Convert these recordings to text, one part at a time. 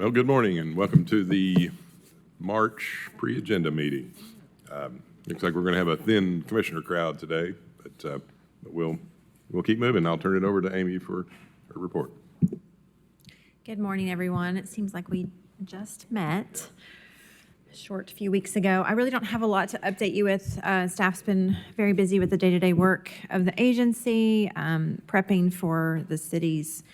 Well, good morning and welcome to the March pre-agenda meeting. Looks like we're going to have a thin commissioner crowd today, but we'll keep moving. I'll turn it over to Amy for her report. Good morning, everyone. It seems like we just met a short few weeks ago. I really don't have a lot to update you with. Staff's been very busy with the day-to-day work of the agency, prepping for the city's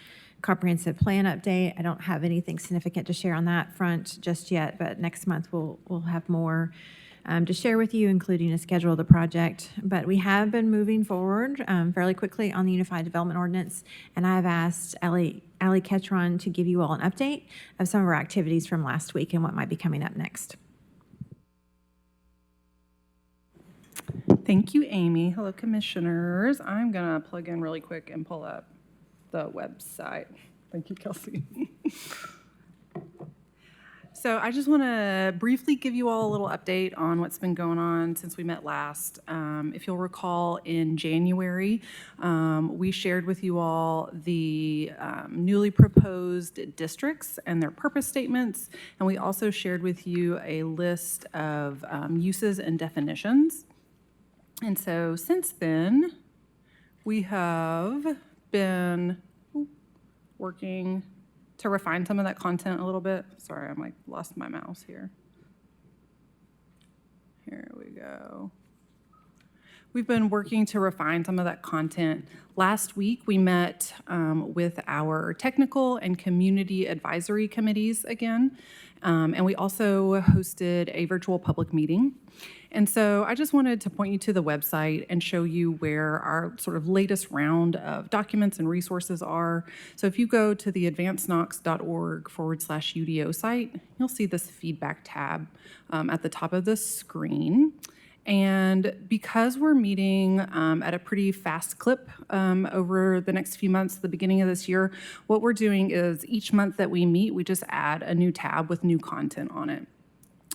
comprehensive plan update. I don't have anything significant to share on that front just yet, but next month we'll have more to share with you, including a schedule of the project. But we have been moving forward fairly quickly on the Unified Development Ordinance, and I've asked Ali Ketron to give you all an update of some of our activities from last week and what might be coming up next. Thank you, Amy. Hello, commissioners. I'm going to plug in really quick and pull up the website. Thank you, Kelsey. So I just want to briefly give you all a little update on what's been going on since we met last. If you'll recall, in January, we shared with you all the newly proposed districts and their purpose statements, and we also shared with you a list of uses and definitions. And so since then, we have been working to refine some of that content a little bit. Sorry, I'm lost my mouse here. Here we go. We've been working to refine some of that content. Last week, we met with our technical and community advisory committees again, and we also hosted a virtual public meeting. And so I just wanted to point you to the website and show you where our sort of latest round of documents and resources are. So if you go to the advancedknox.org/UDO site, you'll see this feedback tab at the top of the screen. And because we're meeting at a pretty fast clip over the next few months, the beginning of this year, what we're doing is each month that we meet, we just add a new tab with new content on it.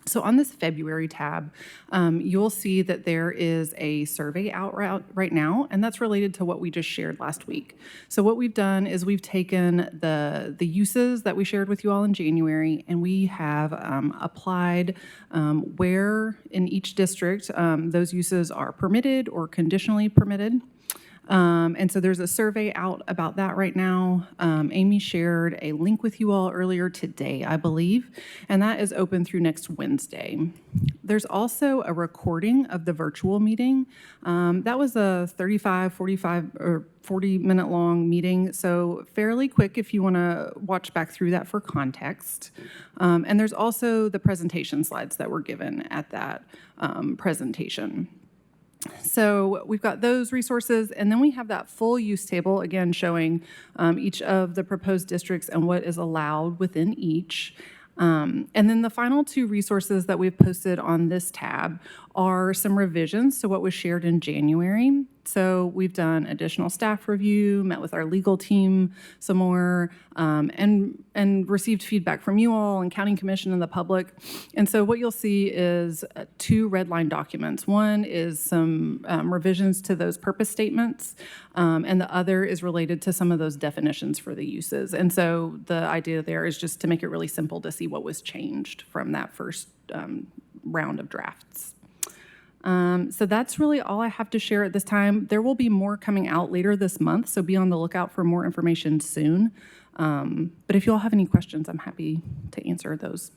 So on this February tab, you'll see that there is a survey out right now, and that's related to what we just shared last week. So what we've done is we've taken the uses that we shared with you all in January, and we have applied where in each district those uses are permitted or conditionally permitted. And so there's a survey out about that right now. Amy shared a link with you all earlier today, I believe, and that is open through next Wednesday. There's also a recording of the virtual meeting. That was a 35, 45, or 40-minute long meeting, so fairly quick if you want to watch back through that for context. And there's also the presentation slides that were given at that presentation. So we've got those resources, and then we have that full use table, again, showing each of the proposed districts and what is allowed within each. And then the final two resources that we've posted on this tab are some revisions to what was shared in January. So we've done additional staff review, met with our legal team some more, and received feedback from you all and County Commission and the public. And so what you'll see is two red line documents. One is some revisions to those purpose statements, and the other is related to some of those definitions for the uses. And so the idea there is just to make it really simple to see what was changed from that first round of drafts. So that's really all I have to share at this time. There will be more coming out later this month, so be on the lookout for more information soon. But if you all have any questions, I'm happy to answer those.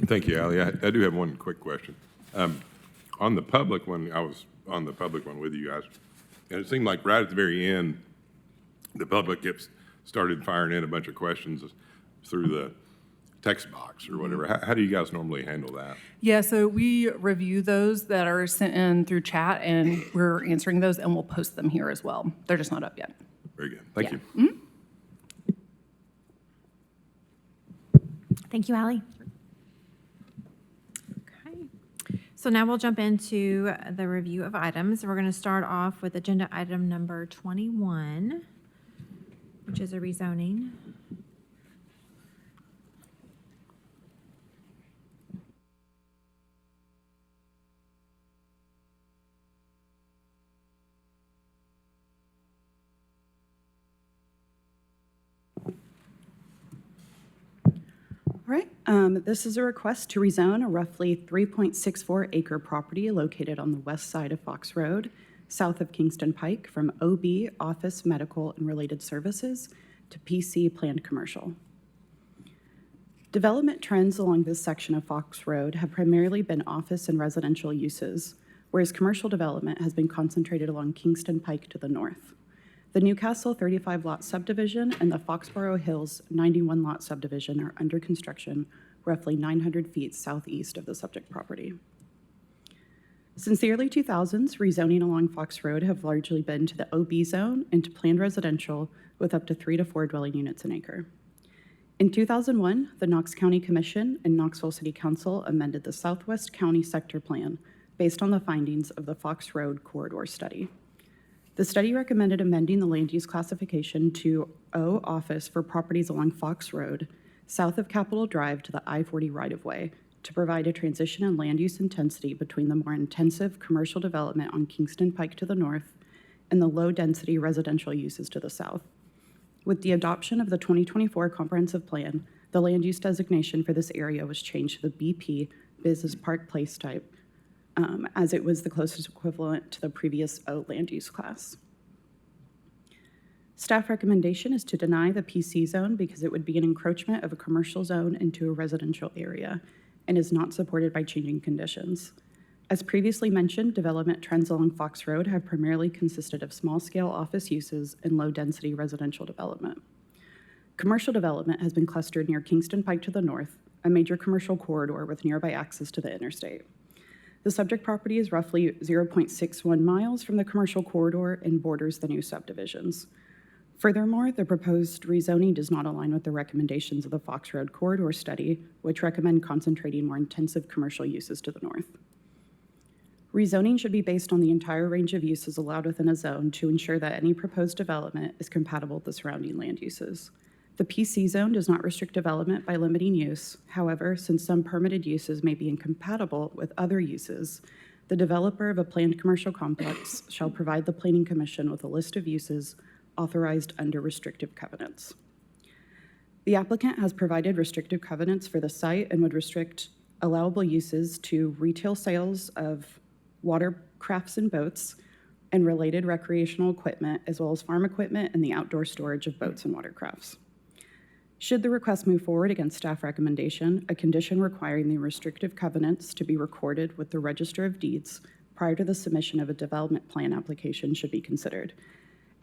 Thank you, Ali. I do have one quick question. On the public one, I was on the public one with you guys, and it seemed like right at the very end, the public started firing in a bunch of questions through the text box or whatever. How do you guys normally handle that? Yeah, so we review those that are sent in through chat, and we're answering those, and we'll post them here as well. They're just not up yet. Very good. Thank you. Mm-hmm. Thank you, Ali. Okay. So now we'll jump into the review of items. We're going to start off with agenda item number 21, which is a rezoning. All right, this is a request to rezone a roughly 3.64 acre property located on the west side of Fox Road, south of Kingston Pike, from OB, office, medical, and related services, to PC, planned commercial. Development trends along this section of Fox Road have primarily been office and residential uses, whereas commercial development has been concentrated along Kingston Pike to the north. The Newcastle 35-lot subdivision and the Foxborough Hills 91-lot subdivision are under construction roughly 900 feet southeast of the subject property. Since the early 2000s, rezoning along Fox Road have largely been to the OB zone and to planned residential with up to 3 to 4 dwelling units an acre. In 2001, the Knox County Commission and Knoxville City Council amended the Southwest County Sector Plan based on the findings of the Fox Road Corridor Study. The study recommended amending the land use classification to O office for properties along Fox Road, south of Capitol Drive to the I-40 right-of-way, to provide a transition in land use intensity between the more intensive commercial development on Kingston Pike to the north and the low-density residential uses to the south. With the adoption of the 2024 Comprehensive Plan, the land use designation for this area was changed to the BP, Business Park Place type, as it was the closest equivalent to the previous O land use class. Staff recommendation is to deny the PC zone because it would be an encroachment of a commercial zone into a residential area and is not supported by changing conditions. As previously mentioned, development trends along Fox Road have primarily consisted of small-scale office uses and low-density residential development. Commercial development has been clustered near Kingston Pike to the north, a major commercial corridor with nearby access to the interstate. The subject property is roughly 0.61 miles from the commercial corridor and borders the new subdivisions. Furthermore, the proposed rezoning does not align with the recommendations of the Fox Road Corridor Study, which recommend concentrating more intensive commercial uses to the north. Rezoning should be based on the entire range of uses allowed within a zone to ensure that any proposed development is compatible with the surrounding land uses. The PC zone does not restrict development by limiting use. However, since some permitted uses may be incompatible with other uses, the developer of a planned commercial complex shall provide the Planning Commission with a list of uses authorized under restrictive covenants. The applicant has provided restrictive covenants for the site and would restrict allowable uses to retail sales of watercrafts and boats and related recreational equipment, as well as farm equipment and the outdoor storage of boats and watercrafts. Should the request move forward against staff recommendation, a condition requiring the restrictive covenants to be recorded with the Register of Deeds prior to the submission of a development plan application should be considered,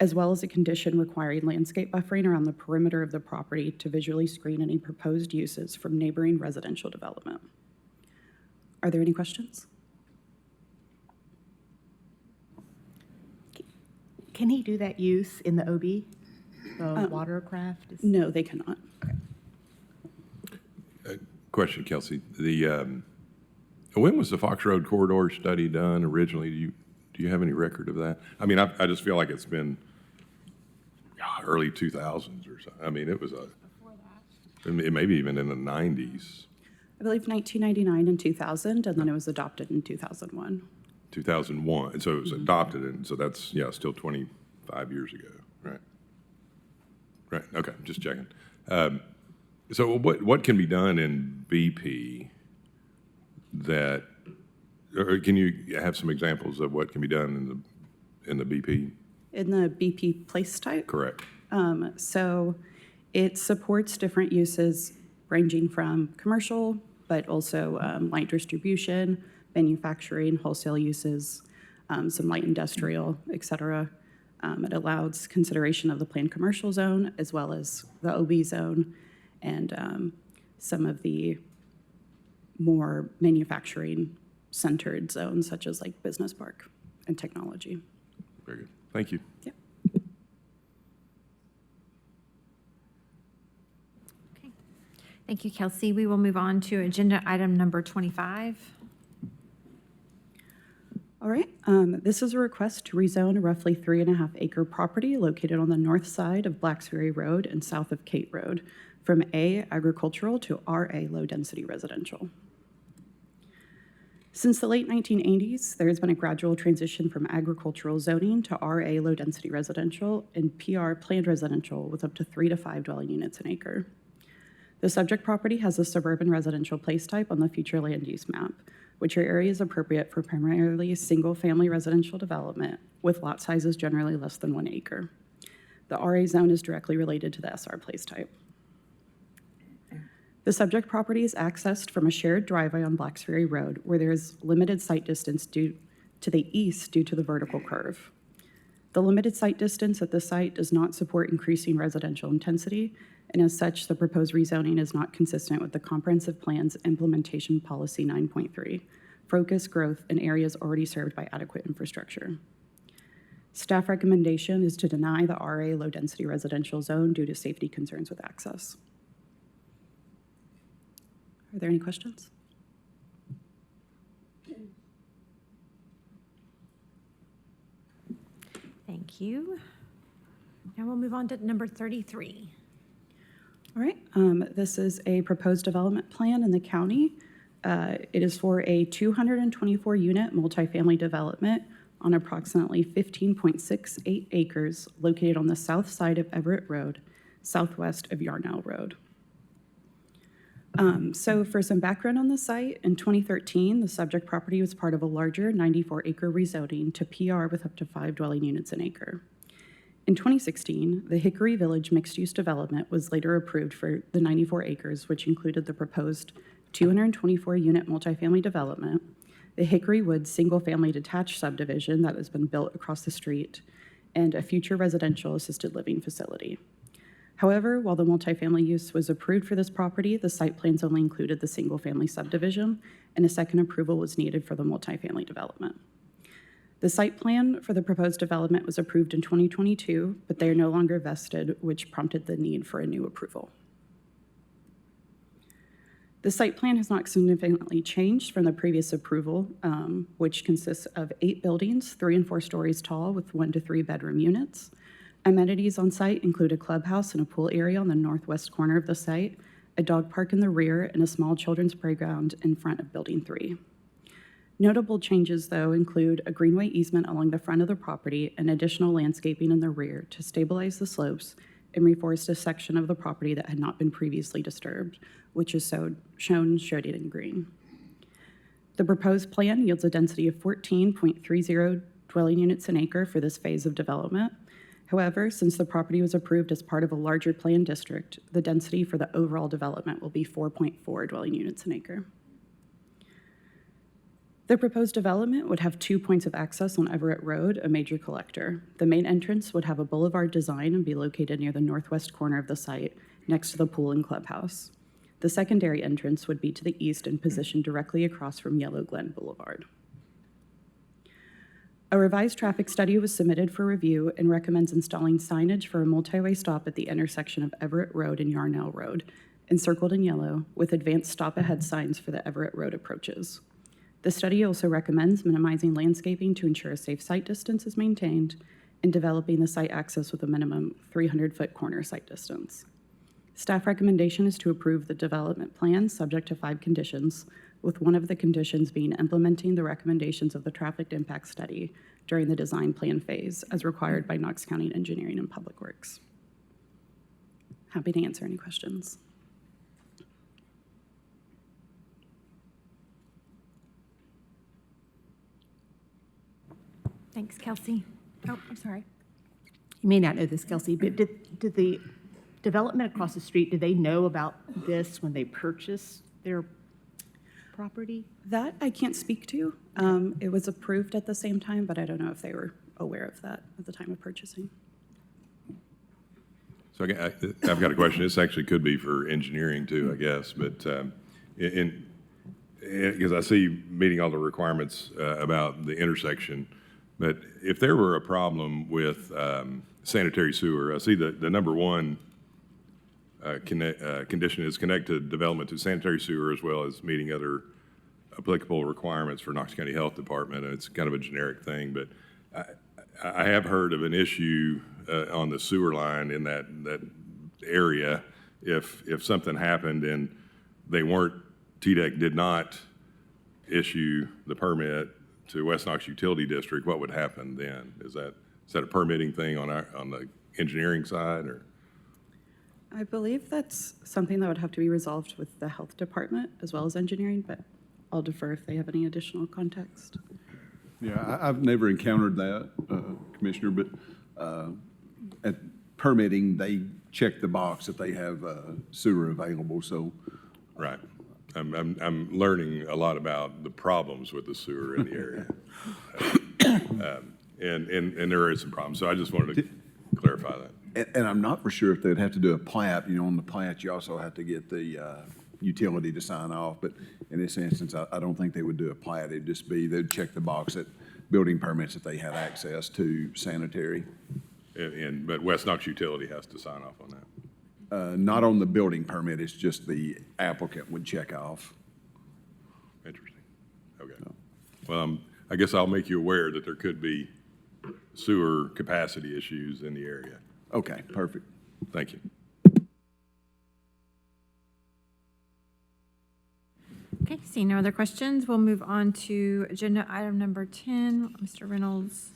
as well as a condition requiring landscape buffering around the perimeter of the property to visually screen any proposed uses from neighboring residential development. Are there any questions? Can he do that use in the OB, the watercraft? No, they cannot. Question, Kelsey. When was the Fox Road Corridor Study done originally? Do you have any record of that? I mean, I just feel like it's been early 2000s or something. I mean, it was it maybe even in the 90s. I believe 1999 and 2000, and then it was adopted in 2001. 2001, so it was adopted, and so that's, still 25 years ago, right? Right, okay, just checking. So what can be done in BP that, or can you have some examples of what can be done in the BP? In the BP place type? Correct. So it supports different uses ranging from commercial, but also light distribution, manufacturing, wholesale uses, some light industrial, et cetera. It allows consideration of the planned commercial zone as well as the OB zone and some of the more manufacturing-centered zones such as like business park and technology. Very good. Thank you. Yep. Okay. Thank you, Kelsey. We will move on to agenda item number 25. All right, this is a request to rezone a roughly 3.5 acre property located on the north side of Blacksbury Road and south of Kate Road from A, agricultural to RA, low-density residential. Since the late 1980s, there has been a gradual transition from agricultural zoning to RA, low-density residential and PR, planned residential with up to 3 to 5 dwelling units an acre. The subject property has a suburban residential place type on the future land use map, which are areas appropriate for primarily single-family residential development with lot sizes generally less than 1 acre. The RA zone is directly related to the SR place type. The subject property is accessed from a shared driveway on Blacks Ferry Road where there is limited sight distance due to the east due to the vertical curve. The limited sight distance at the site does not support increasing residential intensity, and as such, the proposed rezoning is not consistent with the Comprehensive Plan's Implementation Policy 9.3, focus growth in areas already served by adequate infrastructure. Staff recommendation is to deny the RA low-density residential zone due to safety concerns with access. Are there any questions? Thank you. Now we'll move on to number 33. All right, this is a proposed development plan in the county. It is for a 224-unit multifamily development on approximately 15.68 acres located on the south side of Everett Road, southwest of Yarnell Road. So for some background on the site, in 2013, the subject property was part of a larger 94-acre rezoning to PR with up to 5 dwelling units an acre. In 2016, the Hickory Village mixed-use development was later approved for the 94 acres, which included the proposed 224-unit multifamily development, the Hickory Woods single-family detached subdivision that has been built across the street, and a future residential assisted living facility. However, while the multifamily use was approved for this property, the site plans only included the single-family subdivision, and a second approval was needed for the multifamily development. The site plan for the proposed development was approved in 2022, but they are no longer vested, which prompted the need for a new approval. The site plan has not significantly changed from the previous approval, which consists of 8 buildings, 3 and 4 stories tall with 1 to 3 bedroom units. Amenities on site include a clubhouse and a pool area on the northwest corner of the site, a dog park in the rear, and a small children's playground in front of Building 3. Notable changes, though, include a greenway easement along the front of the property and additional landscaping in the rear to stabilize the slopes and reforest a section of the property that had not been previously disturbed, which is shown shaded in green. The proposed plan yields a density of 14.30 dwelling units an acre for this phase of development. However, since the property was approved as part of a larger planned district, the density for the overall development will be 4.4 dwelling units an acre. The proposed development would have 2 points of access on Everett Road, a major collector. The main entrance would have a boulevard design and be located near the northwest corner of the site, next to the pool and clubhouse. The secondary entrance would be to the east and positioned directly across from Yellow Glen Boulevard. A revised traffic study was submitted for review and recommends installing signage for a multi-way stop at the intersection of Everett Road and Yarnell Road, encircled in yellow, with advanced stop-ahead signs for the Everett Road approaches. The study also recommends minimizing landscaping to ensure a safe site distance is maintained and developing the site access with a minimum 300-foot corner site distance. Staff recommendation is to approve the development plan subject to 5 conditions, with one of the conditions being implementing the recommendations of the traffic impact study during the design plan phase as required by Knox County Engineering and Public Works. Happy to answer any questions. Thanks, Kelsey. Oh, I'm sorry. You may not know this, Kelsey, but did the development across the street, did they know about this when they purchased their property? That I can't speak to. It was approved at the same time, but I don't know if they were aware of that at the time of purchasing. So I've got a question. This actually could be for engineering too, I guess, but because I see meeting all the requirements about the intersection, but if there were a problem with sanitary sewer, I see the number 1 condition is connected development to sanitary sewer as well as meeting other applicable requirements for Knox County Health Department. And it's kind of a generic thing, but I have heard of an issue on the sewer line in that area. If something happened and TDEC did not issue the permit to West Knox Utility District, what would happen then? Is that a permitting thing on the engineering side, or? I believe that's something that would have to be resolved with the health department as well as engineering, but I'll defer if they have any additional context. Yeah, I've never encountered that, Commissioner, but at permitting, they check the box if they have sewer available, so. Right. I'm learning a lot about the problems with the sewer in the area. And there is some problems, so I just wanted to clarify that. And I'm not for sure if they'd have to do a plat. You know, on the plat, you also have to get the utility to sign off. But in this instance, I don't think they would do a plat. It'd just be, they'd check the box at building permits if they had access to sanitary. But West Knox Utility has to sign off on that. Not on the building permit, it's just the applicant would check off. Interesting. Okay. Well, I guess I'll make you aware that there could be sewer capacity issues in the area. Okay, perfect. Thank you. Okay, seeing no other questions, we'll move on to agenda item number 10. Mr. Reynolds,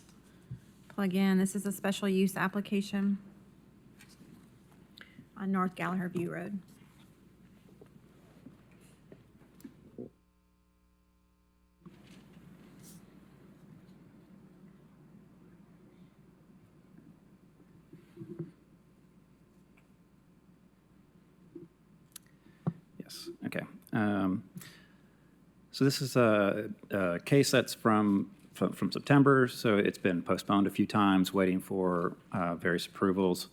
plug in. This is a special use application on North Gallagher View Road. Yes, okay. So this is a case that's from September, so it's been postponed a few times, waiting for various approvals.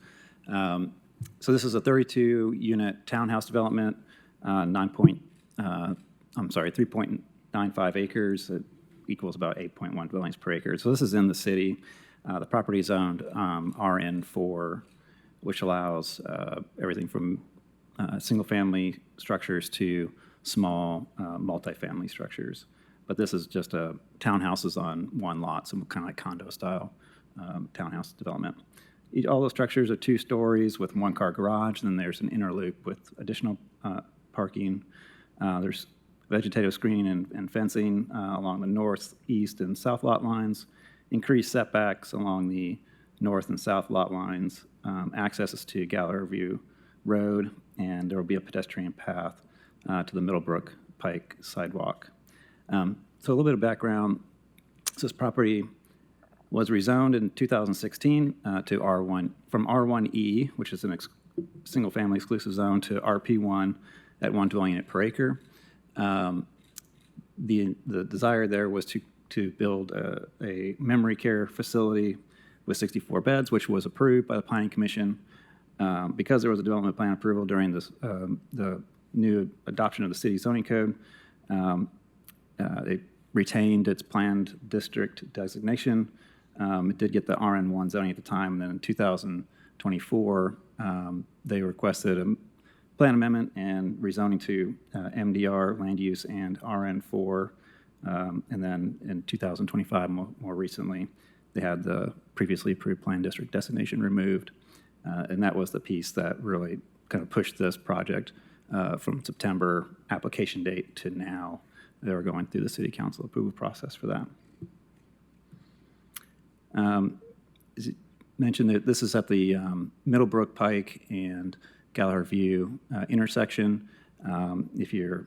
So this is a 32-unit townhouse development, 3.95 acres. It equals about 8.1 dwellings per acre. So this is in the city. The property is owned RN4, which allows everything from single-family structures to small multifamily structures. But this is just townhouses on one lot, some kind of like condo-style townhouse development. All the structures are 2 stories with 1-car garage, and then there's an inner loop with additional parking. There's vegetative screening and fencing along the north, east, and south lot lines, increased setbacks along the north and south lot lines, accesses to Gallagher View Road, and there will be a pedestrian path to the Middlebrook Pike sidewalk. So a little bit of background. So this property was rezoned in 2016 to R1, from R1E, which is a single-family exclusive zone, to RP1 at 1 dwelling unit per acre. The desire there was to build a memory care facility with 64 beds, which was approved by the Planning Commission. Because there was a development plan approval during this, the new adoption of the city zoning code, it retained its planned district designation. It did get the RN1 zoning at the time, and then in 2024, they requested a plan amendment and rezoning to MDR land use and RN4, and then in 2025, more recently, they had the previously approved planned district designation removed, and that was the piece that really kind of pushed this project from September application date to now. They were going through the city council approval process for that. As you mentioned, that this is at the Middlebrook Pike and Gallagher View intersection. If you're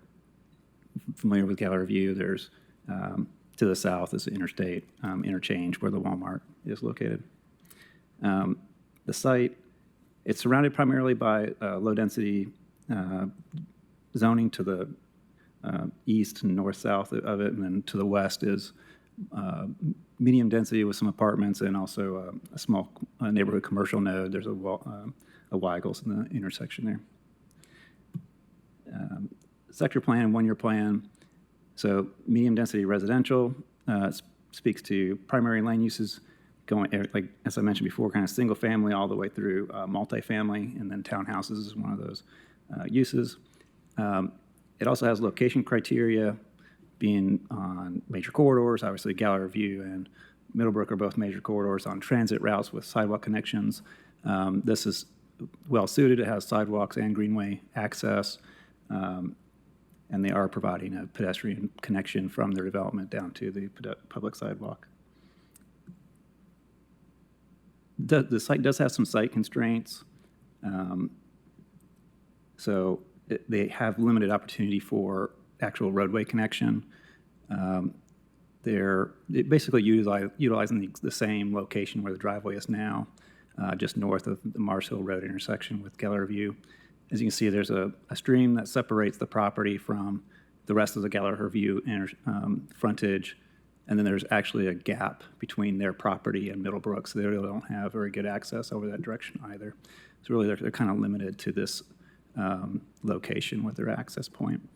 familiar with Gallagher View, there's to the south is the interstate interchange where the Walmart is located. The site, it's surrounded primarily by low-density zoning to the east and north-south of it, and then to the west is medium density with some apartments and also a small neighborhood commercial node. There's a Weigels in the intersection there. Sector plan, 1-year plan. So medium density residential speaks to primary land uses going, like as I mentioned before, kind of single family all the way through multifamily, and then townhouses is one of those uses. It also has location criteria being on major corridors. Obviously, Gallagher View and Middlebrook are both major corridors on transit routes with sidewalk connections. This is well suited. It has sidewalks and greenway access, and they are providing a pedestrian connection from their development down to the public sidewalk. The site does have some site constraints. They have limited opportunity for actual roadway connection. They're basically utilizing the same location where the driveway is now, just north of the Mars Hill Road intersection with Geller View. As you can see, there's a stream that separates the property from the rest of the Geller View frontage, and then there's actually a gap between their property and Middlebrook, so they really don't have very good access over that direction either. So really, they're kind of limited to this location with their access point.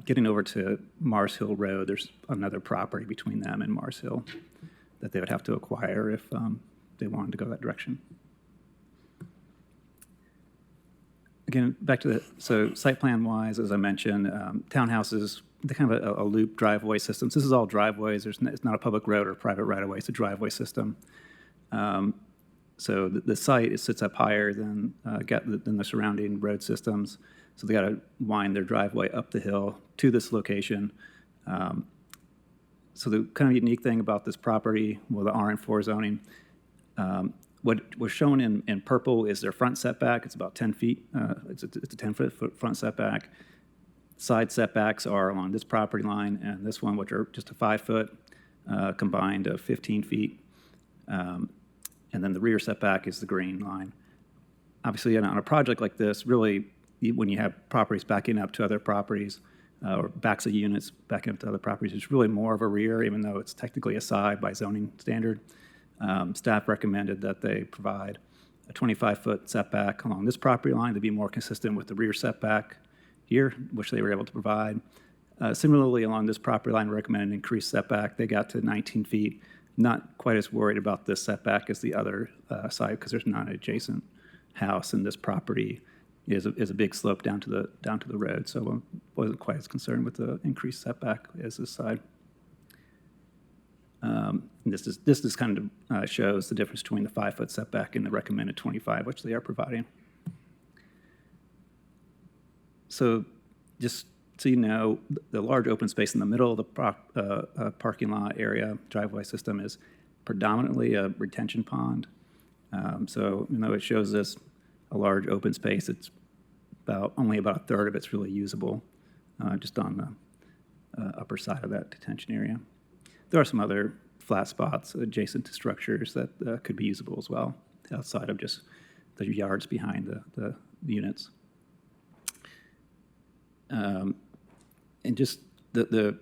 Getting over to Mars Hill Road, there's another property between them and Mars Hill that they would have to acquire if they wanted to go that direction. Again, back to so site plan wise, as I mentioned, townhouses, they're kind of a loop driveway system. So this is all driveways. It's not a public road or private right of way. It's a driveway system. So the site sits up higher than the surrounding road systems. So they got to wind their driveway up the hill to this location. So the kind of unique thing about this property, well, the RN4 zoning, what was shown in purple is their front setback. It's about 10 feet. It's a 10-foot front setback. Side setbacks are along this property line and this one, which are just a 5-foot combined of 15 feet. And then the rear setback is the green line. Obviously, on a project like this, really, when you have properties backing up to other properties or backs of units backing up to other properties, it's really more of a rear, even though it's technically a side by zoning standard. Staff recommended that they provide a 25-foot setback along this property line to be more consistent with the rear setback here, which they were able to provide. Similarly, along this property line, recommended an increased setback. They got to 19 feet. Not quite as worried about this setback as the other side because there's not an adjacent house, and this property is a big slope down to the road. So I wasn't quite as concerned with the increased setback as this side. This is kind of shows the difference between the 5-foot setback and the recommended 25, which they are providing. So just so you know, the large open space in the middle of the parking lot area driveway system is predominantly a retention pond. So even though it shows this a large open space, it's only about a third of it's really usable, just on the upper side of that detention area. There are some other flat spots adjacent to structures that could be usable as well, outside of just the yards behind the units. And just the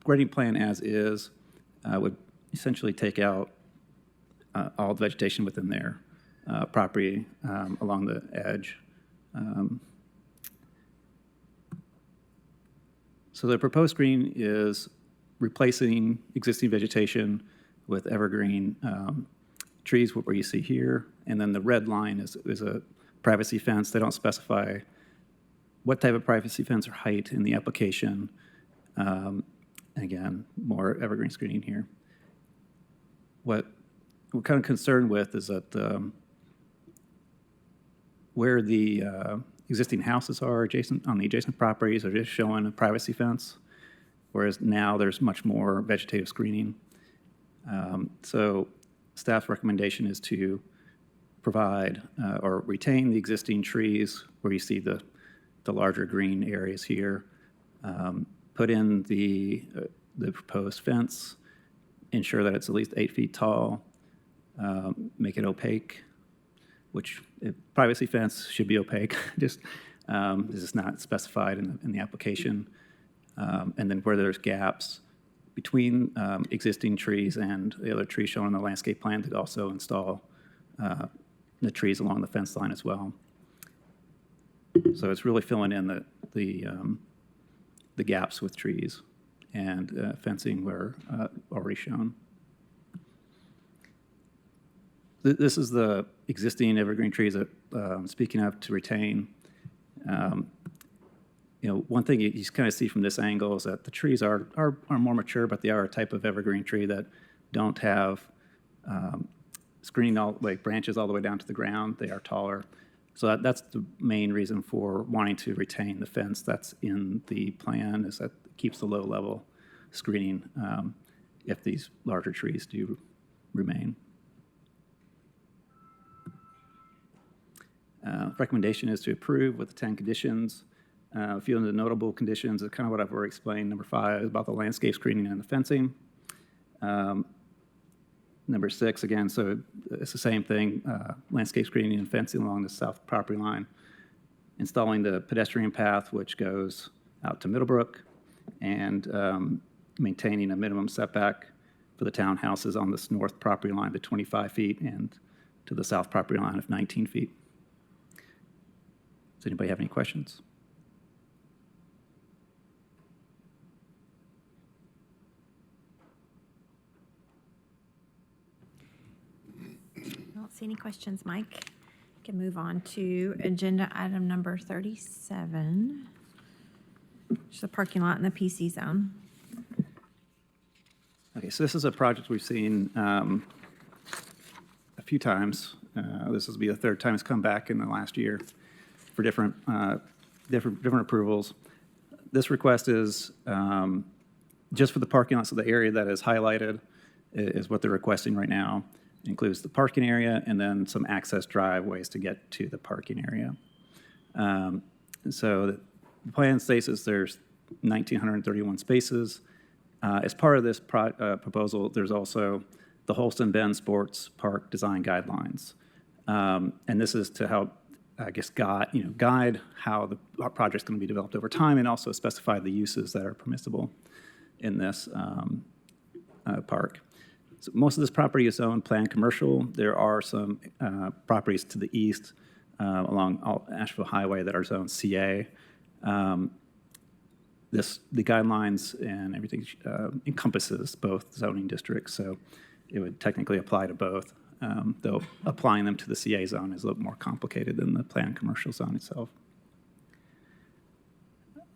grading plan as is would essentially take out all the vegetation within their property along the edge. So the proposed screen is replacing existing vegetation with evergreen trees, what you see here, and then the red line is a privacy fence. They don't specify what type of privacy fence or height in the application. Again, more evergreen screening here. What we're kind of concerned with is that where the existing houses are on the adjacent properties are just showing a privacy fence, whereas now there's much more vegetative screening. So staff's recommendation is to provide or retain the existing trees where you see the larger green areas here, put in the proposed fence, ensure that it's at least 8 feet tall, make it opaque, which privacy fence should be opaque, just this is not specified in the application. And then where there's gaps between existing trees and the other trees shown on the landscape plan, to also install the trees along the fence line as well. So it's really filling in the gaps with trees and fencing where already shown. This is the existing evergreen trees that I'm speaking of to retain. One thing you kind of see from this angle is that the trees are more mature, but they are a type of evergreen tree that don't have screening branches all the way down to the ground. They are taller. So that's the main reason for wanting to retain the fence that's in the plan, is that it keeps the low level screening if these larger trees do remain. Recommendation is to approve with the 10 conditions. A few of the notable conditions are kind of what I've already explained. Number 5 is about the landscape screening and the fencing. Number 6, again, so it's the same thing, landscape screening and fencing along the south property line. Installing the pedestrian path, which goes out to Middlebrook, and maintaining a minimum setback for the townhouses on this north property line to 25 feet and to the south property line of 19 feet. Does anybody have any questions? I don't see any questions, Mike. Can move on to agenda item number 37, which is the parking lot in the PC zone. Okay, so this is a project we've seen a few times. This will be the third time it's come back in the last year for different approvals. This request is just for the parking lot, so the area that is highlighted is what they're requesting right now. It includes the parking area and then some access driveways to get to the parking area. So the plan states that there's 1,931 spaces. As part of this proposal, there's also the Holston Bend Sports Park Design Guidelines. And this is to help, I guess, guide how the project's going to be developed over time, and also specify the uses that are permissible in this park. So most of this property is owned planned commercial. There are some properties to the east along Asheville Highway that are zoned CA. The guidelines and everything encompasses both zoning districts, so it would technically apply to both, though applying them to the CA zone is a little more complicated than the planned commercial zone itself.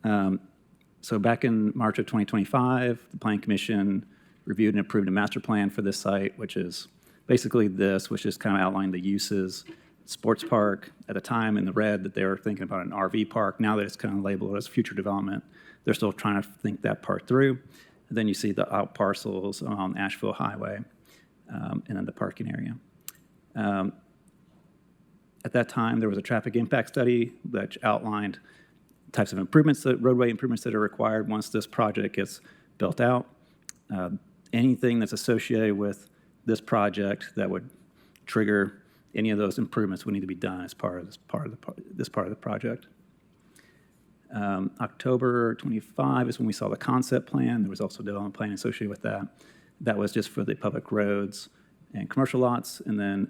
So back in March of 2025, the Plan Commission reviewed and approved a master plan for this site, which is basically this, which is kind of outlining the uses. Sports park, at the time in the red, that they were thinking about an RV park. Now that it's kind of labeled as future development, they're still trying to think that part through. And then you see the out parcels on Asheville Highway, and then the parking area. At that time, there was a traffic impact study that outlined types of improvements, roadway improvements that are required once this project gets built out. Anything that's associated with this project that would trigger any of those improvements would need to be done as part of this part of the project. October 25 is when we saw the concept plan. There was also a development plan associated with that. That was just for the public roads and commercial lots, and then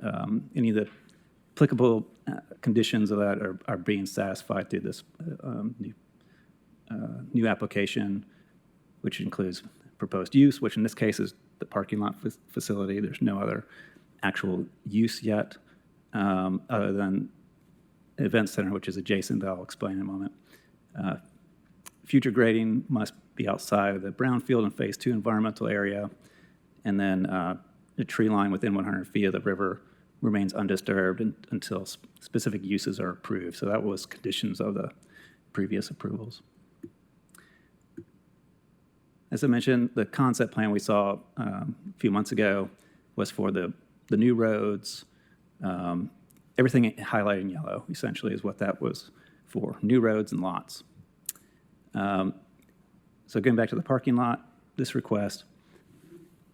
any of the applicable conditions of that are being satisfied through this new application, which includes proposed use, which in this case is the parking lot facility. There's no other actual use yet, other than event center, which is adjacent that I'll explain in a moment. Future grading must be outside of the brownfield and phase 2 environmental area, and then the tree line within 100 feet of the river remains undisturbed until specific uses are approved. So that was conditions of the previous approvals. As I mentioned, the concept plan we saw a few months ago was for the new roads. Everything highlighted in yellow, essentially, is what that was for, new roads and lots. So going back to the parking lot, this request,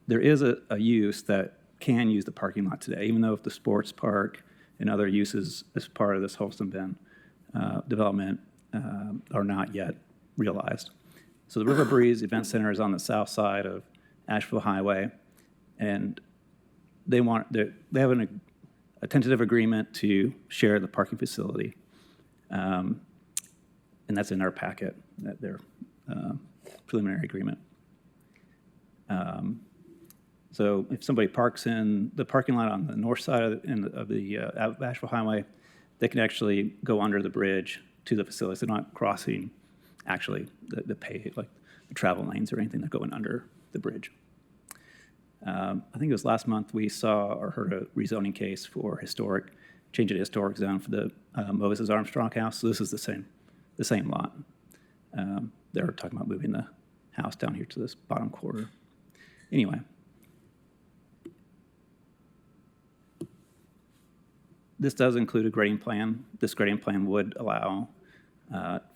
there is a use that can use the parking lot today, even though if the sports park and other uses as part of this Holston Bend development are not yet realized. So the River Breeze Event Center is on the south side of Asheville Highway, and they have a tentative agreement to share the parking facility, and that's in our packet, their preliminary agreement. So if somebody parks in the parking lot on the north side of the Asheville Highway, they can actually go under the bridge to the facility. So they're not crossing actually the travel lanes or anything that go in under the bridge. I think it was last month we saw or heard a rezoning case for change of historic zone for the Moses Armstrong house. So this is the same lot. They were talking about moving the house down here to this bottom quarter. Anyway, This does include a grading plan. This grading plan would allow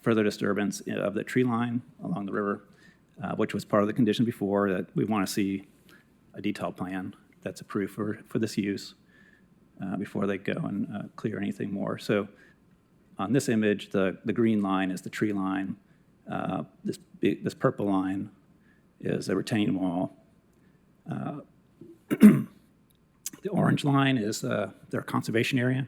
further disturbance of the tree line along the river, which was part of the condition before, that we want to see a detailed plan that's approved for this use before they go and clear anything more. So on this image, the green line is the tree line. This purple line is a retaining wall. The orange line is their conservation area.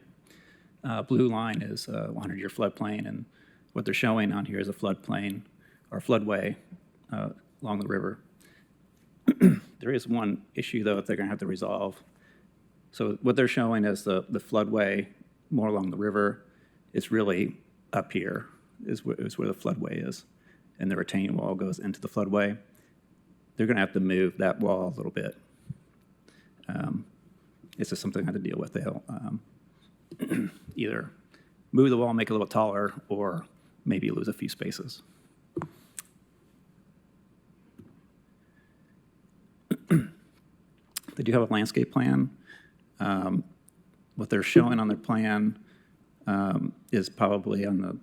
Blue line is a 100-year floodplain, and what they're showing on here is a floodplain or floodway along the river. There is one issue, though, that they're going to have to resolve. So what they're showing is the floodway more along the river is really up here, is where the floodway is, and the retaining wall goes into the floodway. They're going to have to move that wall a little bit. It's just something I have to deal with. They'll either move the wall, make it a little taller, or maybe lose a few spaces. They do have a landscape plan. What they're showing on their plan is probably on the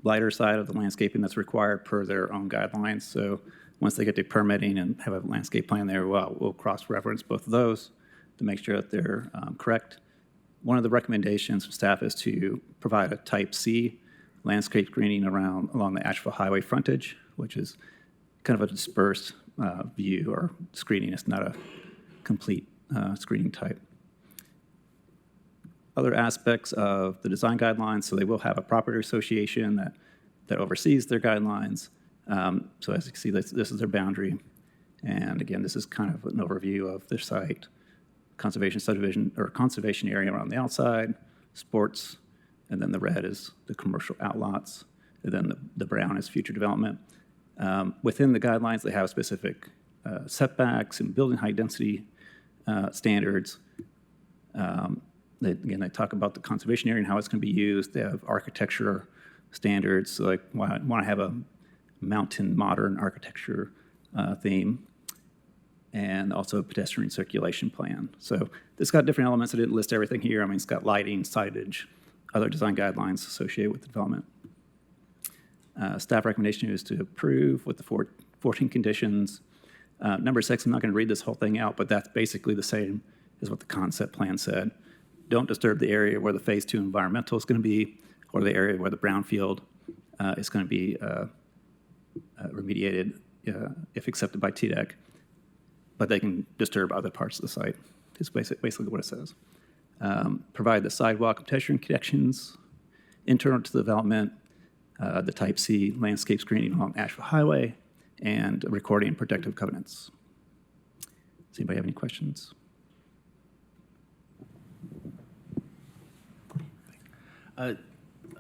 lighter side of the landscaping that's required per their own guidelines. So once they get to permitting and have a landscape plan there, well, we'll cross-reference both of those to make sure that they're correct. One of the recommendations from staff is to provide a type C landscape screening along the Asheville Highway frontage, which is kind of a dispersed view or screening. It's not a complete screening type. Other aspects of the design guidelines, so they will have a property association that oversees their guidelines. So as you can see, this is their boundary. And again, this is kind of an overview of their site. Conservation subdivision or conservation area around the outside, sports, and then the red is the commercial outlots, and then the brown is future development. Within the guidelines, they have specific setbacks and building height density standards. They talk about the conservation area and how it's going to be used. They have architecture standards, so like want to have a mountain modern architecture theme, and also a pedestrian circulation plan. So it's got different elements. I didn't list everything here. I mean, it's got lighting, signage, other design guidelines associated with the development. Staff recommendation is to approve with the 14 conditions. Number 6, I'm not going to read this whole thing out, but that's basically the same as what the concept plan said. Don't disturb the area where the Phase 2 environmental is going to be, or the area where the brownfield is going to be remediated if accepted by TDEC. But they can disturb other parts of the site, is basically what it says. Provide the sidewalk and pedestrian connections internal to the development, the Type C landscape screening along Asheville Highway, and recording protective covenants. Does anybody have any questions?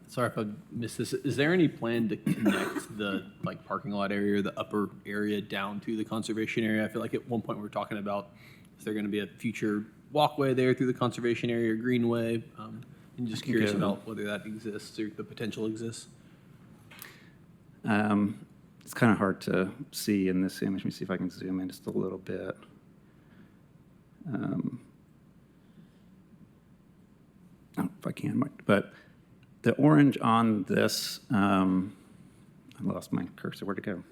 Sorry if I missed this. Is there any plan to connect the parking lot area, the upper area, down to the conservation area? I feel like at one point we were talking about, is there going to be a future walkway there through the conservation area or greenway? I'm just curious about whether that exists or the potential exists. It's kind of hard to see in this image. Let me see if I can zoom in just a little bit. I don't know if I can, but the orange on this, I lost my cursor. Where'd it go?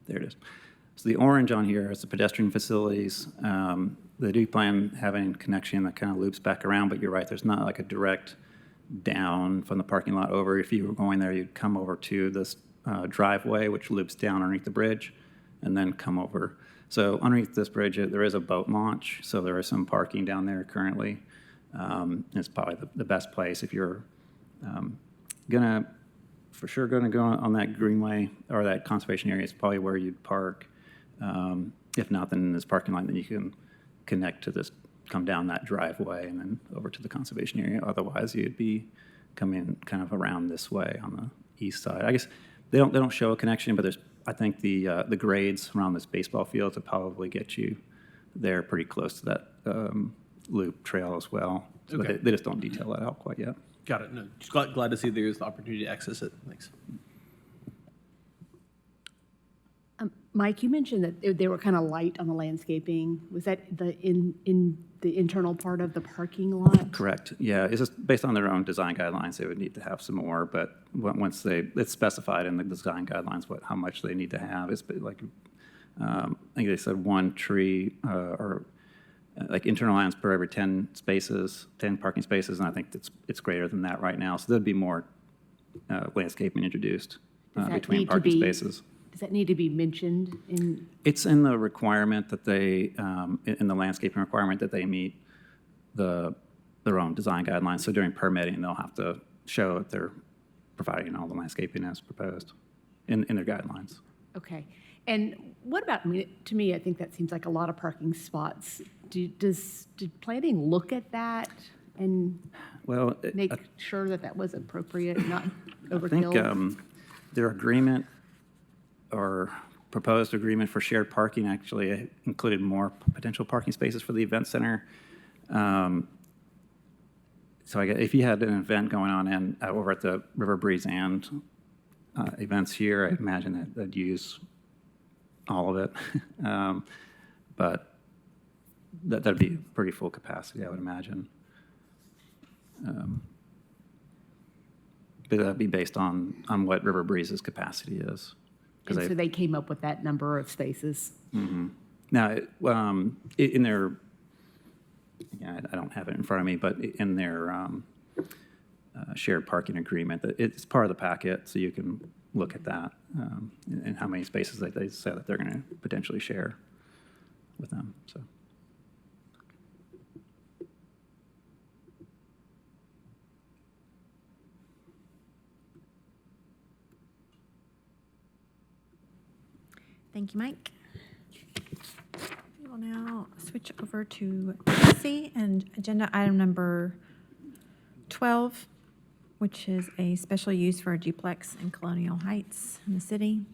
There it is. So the orange on here is the pedestrian facilities. They do plan having connection that kind of loops back around, but you're right, there's not like a direct down from the parking lot over. If you were going there, you'd come over to this driveway, which loops down underneath the bridge, and then come over. So underneath this bridge, there is a boat launch, so there is some parking down there currently. It's probably the best place if you're for sure gonna go on that greenway or that conservation area. It's probably where you'd park. If not, then in this parking lot, then you can connect to this, come down that driveway and then over to the conservation area. Otherwise, you'd be coming kind of around this way on the east side. I guess they don't show a connection, but I think the grades around this baseball field to probably get you there pretty close to that loop trail as well. So Okay. they just don't detail that out quite yet. Got it. No, just glad to see there's the opportunity to access it. Thanks. Mike, you mentioned that they were kind of light on the landscaping. Was that in the internal part of the parking lot? Correct, yeah, it's just based on their own design guidelines, they would need to have some more, but once it's specified in the design guidelines how much they need to have. It's like, I think they said 1 tree or like internal lines per every 10 spaces, 10 parking spaces, and I think it's greater than that right now. So there'd be more landscaping introduced between parking spaces. Does that need to be mentioned in? It's in the requirement that they, in the landscaping requirement that they meet their own design guidelines. So during permitting, they'll have to show that they're providing all the landscaping as proposed in their guidelines. Okay. And what about, I mean, to me, I think that seems like a lot of parking spots. Did planning look at that and make sure that was appropriate, not overkill? I think their agreement or proposed agreement for shared parking actually included more potential parking spaces for the event center. So I guess if you had an event going on over at the River Breeze and events here, I imagine that they'd use all of it. But that'd be pretty full capacity, I would imagine. But that'd be based on what River Breeze's capacity is. And so they came up with that number of spaces. Mm-hmm. Now, in their, I don't have it in front of me, but in their shared parking agreement, it's part of the packet, so you can look at that and how many spaces that they say that they're going to potentially share with them. So. Thank you, Mike. We will now switch over to C and agenda item number 12, which is a special use for a duplex in Colonial Heights in the city.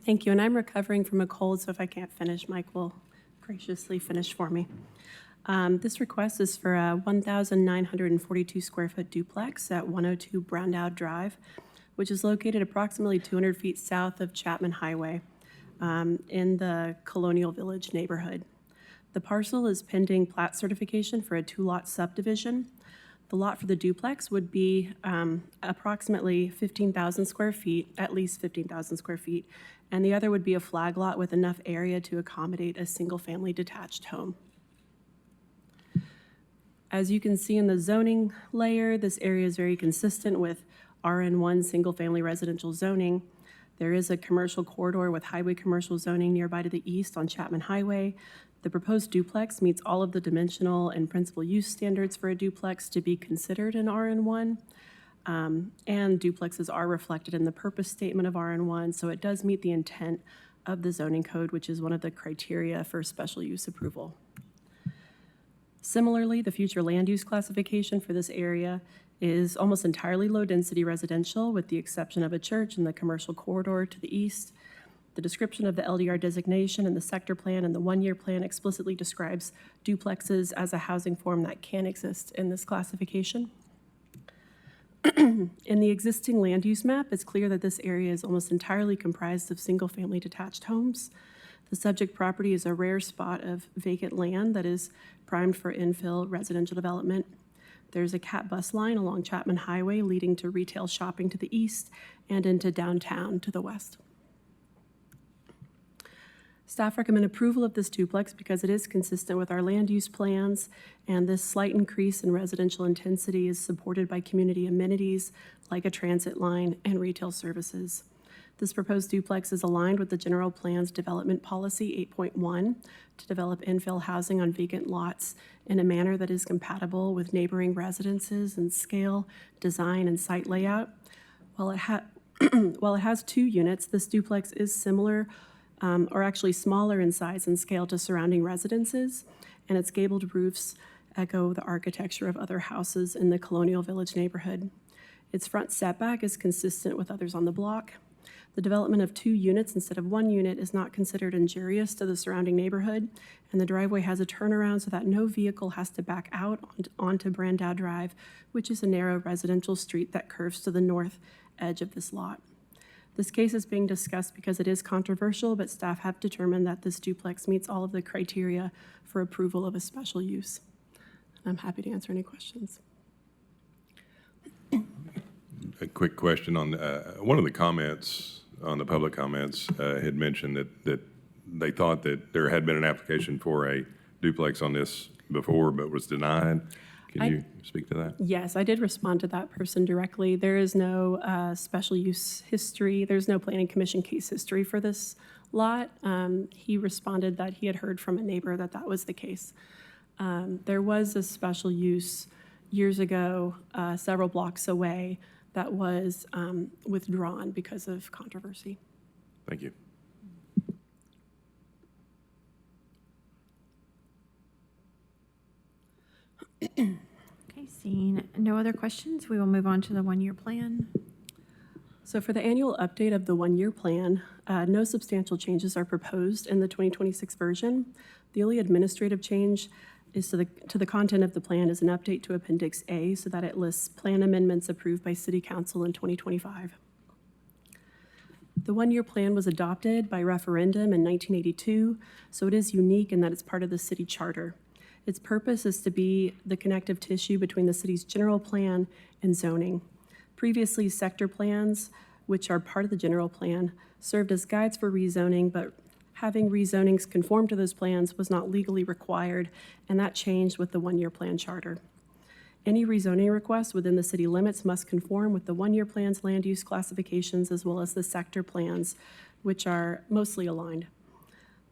Thank you, and I'm recovering from a cold, so if I can't finish, Mike will graciously finish for me. This request is for a 1,942 square foot duplex at 102 Browndow Drive, which is located approximately 200 feet south of Chapman Highway in the Colonial Village neighborhood. The parcel is pending plat certification for a 2-lot subdivision. The lot for the duplex would be approximately 15,000 square feet, at least 15,000 square feet, and the other would be a flag lot with enough area to accommodate a single-family detached home. As you can see in the zoning layer, this area is very consistent with RN1 single-family residential zoning. There is a commercial corridor with highway commercial zoning nearby to the east on Chapman Highway. The proposed duplex meets all of the dimensional and principal use standards for a duplex to be considered an RN1. And duplexes are reflected in the purpose statement of RN1, so it does meet the intent of the zoning code, which is one of the criteria for special use approval. Similarly, the future land use classification for this area is almost entirely low-density residential, with the exception of a church in the commercial corridor to the east. The description of the LDR designation and the sector plan and the one-year plan explicitly describes duplexes as a housing form that can exist in this classification. In the existing land use map, it's clear that this area is almost entirely comprised of single-family detached homes. The subject property is a rare spot of vacant land that is primed for infill residential development. There's a CAT bus line along Chapman Highway leading to retail shopping to the east and into downtown to the west. Staff recommend approval of this duplex because it is consistent with our land use plans, and this slight increase in residential intensity is supported by community amenities like a transit line and retail services. This proposed duplex is aligned with the general plan's development policy 8.1 to develop infill housing on vacant lots in a manner that is compatible with neighboring residences in scale, design, and site layout. While it has 2 units, this duplex is similar or actually smaller in size and scale to surrounding residences, and its gabled roofs echo the architecture of other houses in the Colonial Village neighborhood. Its front setback is consistent with others on the block. The development of 2 units instead of 1 unit is not considered injurious to the surrounding neighborhood, and the driveway has a turnaround so that no vehicle has to back out onto Brandow Drive, which is a narrow residential street that curves to the north edge of this lot. This case is being discussed because it is controversial, but staff have determined that this duplex meets all of the criteria for approval of a special use. I'm happy to answer any questions. A quick question on, one of the comments, on the public comments, had mentioned that they thought that there had been an application for a duplex on this before, but was denied. Can you speak to that? Yes, I did respond to that person directly. There is no special use history. There's no planning commission case history for this lot. He responded that he had heard from a neighbor that that was the case. There was a special use years ago, several blocks away, that was withdrawn because of controversy. Thank you. Okay, seeing no other questions, we will move on to the one-year plan. So for the annual update of the one-year plan, no substantial changes are proposed in the 2026 version. The only administrative change is to the content of the plan is an update to Appendix A so that it lists plan amendments approved by City Council in 2025. The one-year plan was adopted by referendum in 1982, so it is unique in that it's part of the city charter. Its purpose is to be the connective tissue between the city's general plan and zoning. Previously, sector plans, which are part of the general plan, served as guides for rezoning, but having rezonings conform to those plans was not legally required, and that changed with the one-year plan charter. Any rezoning requests within the city limits must conform with the one-year plan's land use classifications as well as the sector plans, which are mostly aligned.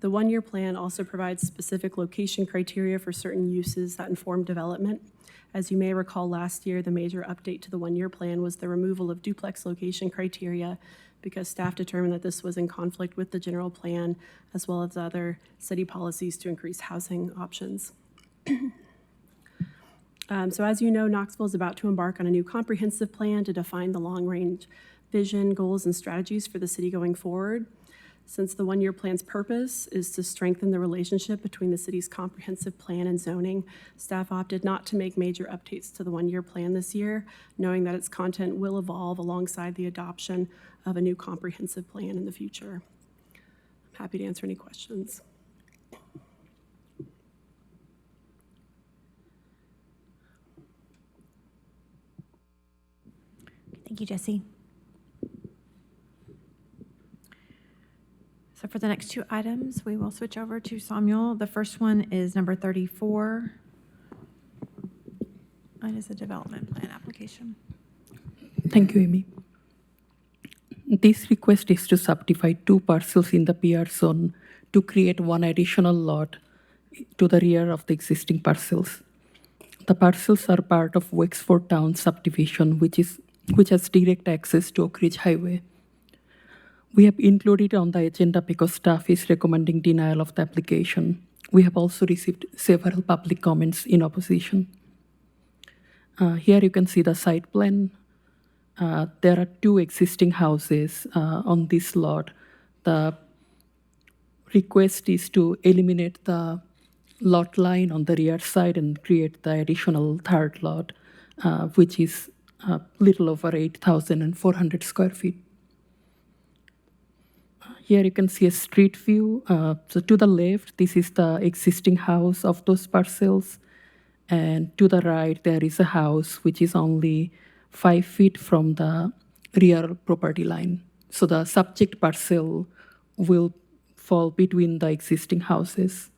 The one-year plan also provides specific location criteria for certain uses that inform development. As you may recall, last year, the major update to the one-year plan was the removal of duplex location criteria because staff determined that this was in conflict with the general plan as well as other city policies to increase housing options. So as you know, Knoxville is about to embark on a new comprehensive plan to define the long-range vision, goals, and strategies for the city going forward. Since the one-year plan's purpose is to strengthen the relationship between the city's comprehensive plan and zoning, staff opted not to make major updates to the one-year plan this year, knowing that its content will evolve alongside the adoption of a new comprehensive plan in the future. I'm happy to answer any questions. Thank you, Jesse. So for the next 2 items, we will switch over to Samuel. The first one is number 34. It is a development plan application. Thank you, Amy. This request is to subdivide 2 parcels in the PR zone to create 1 additional lot to the rear of the existing parcels. The parcels are part of Wexford Town subdivision, which has direct access to Oak Ridge Highway. We have included it on the agenda because staff is recommending denial of the application. We have also received several public comments in opposition. Here you can see the site plan. There are 2 existing houses on this lot. The request is to eliminate the lot line on the rear side and create the additional 3rd lot, which is a little over 8,400 square feet. Here you can see a street view. So to the left, this is the existing house of those parcels. And to the right, there is a house which is only 5 feet from the rear property line. So the subject parcel will fall between the existing houses.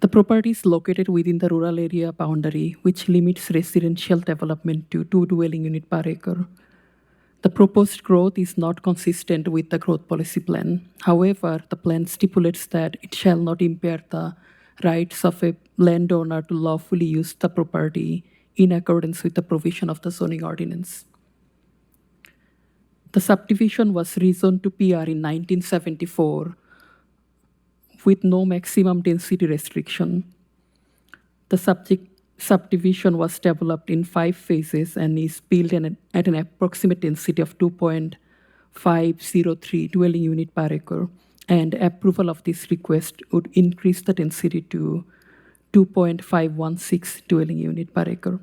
The property is located within the rural area boundary, which limits residential development to 2 dwelling units per acre. The proposed growth is not consistent with the growth policy plan. However, the plan stipulates that it shall not impair the rights of a landowner to lawfully use the property in accordance with the provision of the zoning ordinance. The subdivision was rezoned to PR in 1974 with no maximum density restriction. The subdivision was developed in 5 phases and is built at an approximate density of 2.503 dwelling unit per acre. And approval of this request would increase the density to 2.516 dwelling unit per acre.